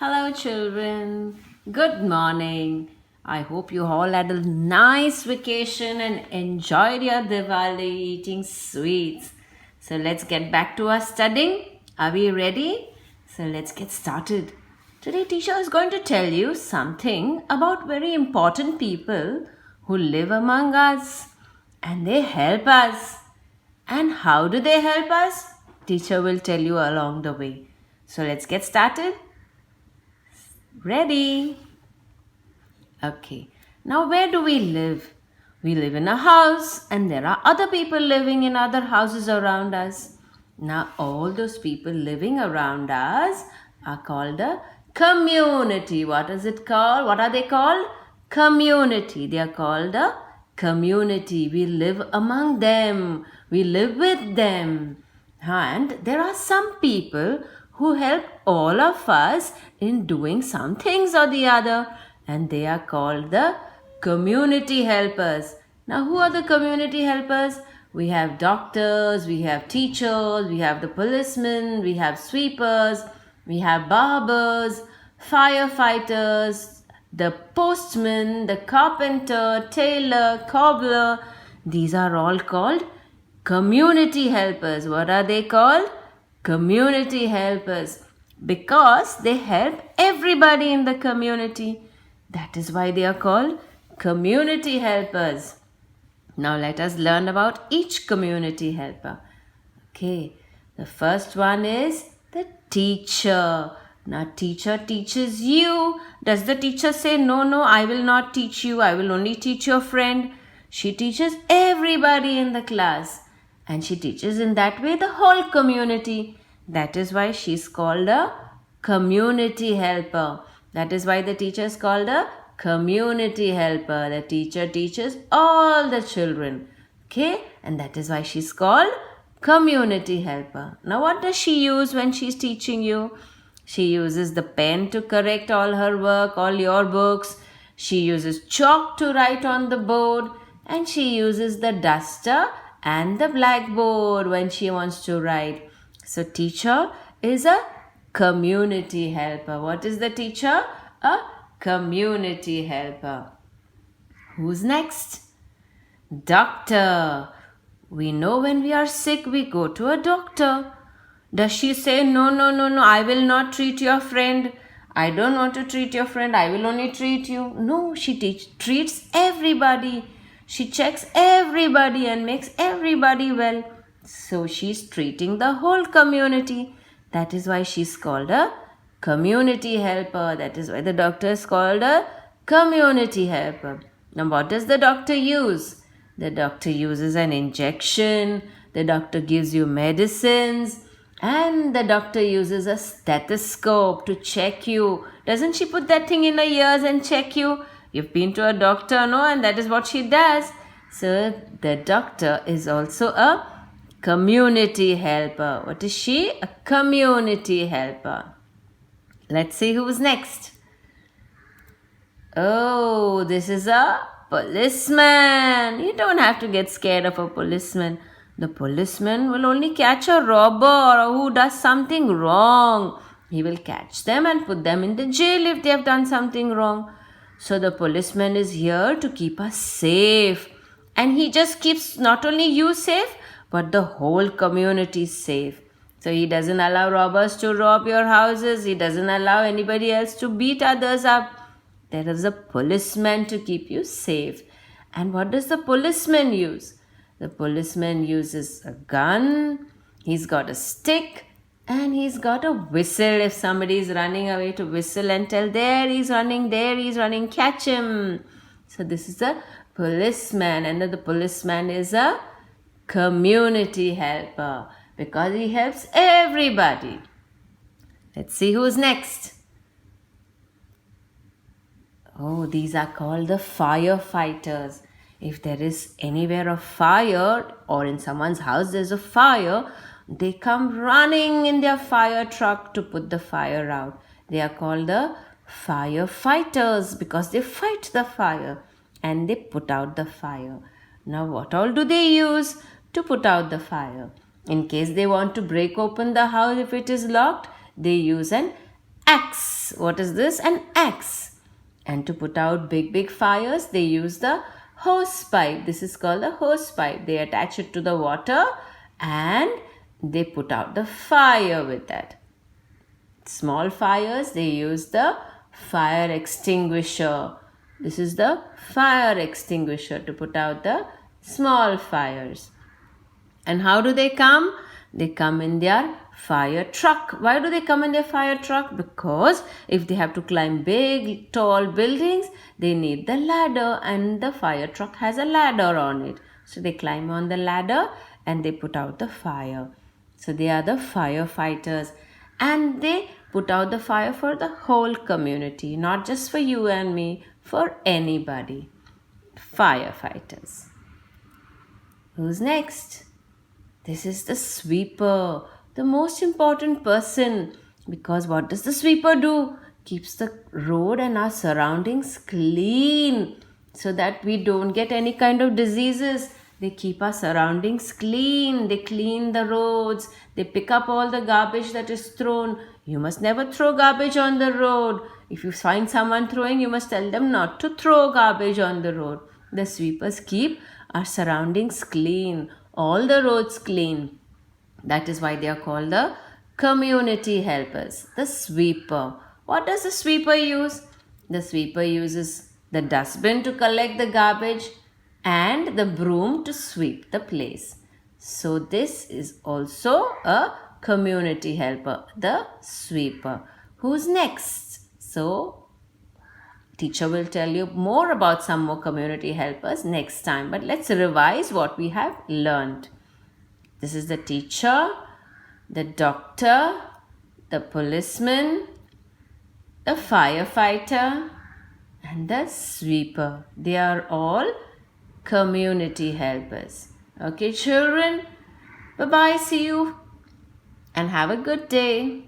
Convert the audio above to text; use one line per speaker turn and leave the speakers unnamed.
Hello, children. Good morning. I hope you all had a nice vacation and enjoyed your Diwali eating sweets. So, let's get back to our studying. Are we ready? So, let's get started. Today, teacher is going to tell you something about very important people who live among us and they help us. And how do they help us? Teacher will tell you along the way. So, let's get started. Ready? Okay. Now, where do we live? We live in a house, and there are other people living in other houses around us. Now, all those people living around us are called a community. What is it called? What are they called? Community. They are called a community. We live among them. We live with them. And there are some people who help all of us in doing some things or the other, and they are called the community helpers. Now, who are the community helpers? We have doctors, we have teachers, we have the policemen, we have sweepers, we have barbers, firefighters, the postman, the carpenter, tailor, cobbler. These are all called community helpers. What are they called? Community helpers, because they help everybody in the community. That is why they are called community helpers. Now let us learn about each community helper. Okay, the first one is the teacher. Now teacher teaches you. Does the teacher say, no, I will not teach you, I will only teach your friend? She teaches everybody in the class. And she teaches in that way the whole community. That is why she's called a community helper. That is why the teacher is called a community helper. The teacher teaches all the children. Okay? And that is why she's called community helper. Now, what does she use when she's teaching you? She uses the pen to correct all her work, all your books. She uses chalk to write on the board. And she uses the duster and the blackboard when she wants to write. So teacher is a community helper. What is the teacher? A community helper. Who's next? Doctor. We know when we are sick, we go to a doctor. Does she say, no, I will not treat your friend. I don't want to treat your friend. I will only treat you. No, she treats everybody. She checks everybody and makes everybody well. So she's treating the whole community. That is why she's called a community helper. That is why the doctor is called a community helper. Now, what does the doctor use? The doctor uses an injection. The doctor gives you medicines. And the doctor uses a stethoscope to check you. Doesn't she put that thing in her ears and check you? You've been to a doctor, no? And that is what she does. So the doctor is also a community helper. What is she? A community helper. Let's see who's next. Oh, this is a policeman. You don't have to get scared of a policeman. The policeman will only catch a robber or who does something wrong. He will catch them and put them in the jail if they have done something wrong. So the policeman is here to keep us safe. And he just keeps not only you safe, but the whole community safe. So he doesn't allow robbers to rob your houses. He doesn't allow anybody else to beat others up. There is a policeman to keep you safe. And what does the policeman use? The policeman uses a gun. He's got a stick. And he's got a whistle. If somebody is running away, to whistle and tell, there he's running, catch him. So this is a policeman. And the policeman is a community helper because he helps everybody. Let's see who's next. Oh, these are called the firefighters. If there is anywhere a fire or in someone's house there's a fire, they come running in their fire truck to put the fire out. They are called the firefighters because they fight the fire and they put out the fire. Now, what all do they use to put out the fire? In case they want to break open the house if it is locked, they use an axe. What is this? An axe. And to put out big, big fires, they use the hose pipe. This is called the hose pipe. They attach it to the water and they put out the fire with that. Small fires, they use the fire extinguisher. This is the fire extinguisher to put out the small fires. And how do they come? They come in their fire truck. Why do they come in their fire truck? Because if they have to climb big, tall buildings, they need the ladder, and the fire truck has a ladder on it. So they climb on the ladder and they put out the fire. So they are the firefighters, and they put out the fire for the whole community, not just for you and me, for anybody. Firefighters. Who's next? This is the sweeper, the most important person, because what does the sweeper do? Keeps the road and our surroundings clean so that we don't get any kind of diseases. They keep our surroundings clean. They clean the roads. They pick up all the garbage that is thrown. You must never throw garbage on the road. If you find someone throwing, you must tell them not to throw garbage on the road. The sweepers keep our surroundings clean, all the roads clean. That is why they are called the community helpers, the sweeper. What does the sweeper use? The sweeper uses the dustbin to collect the garbage and the broom to sweep the place. So this is also a community helper, the sweeper. Who's next? So teacher will tell you more about some more community helpers next time. But let's revise what we have learned. This is the teacher, the doctor, the policeman, the firefighter, and the sweeper. They are all community helpers. Okay, children? Bye-bye. See you and have a good day.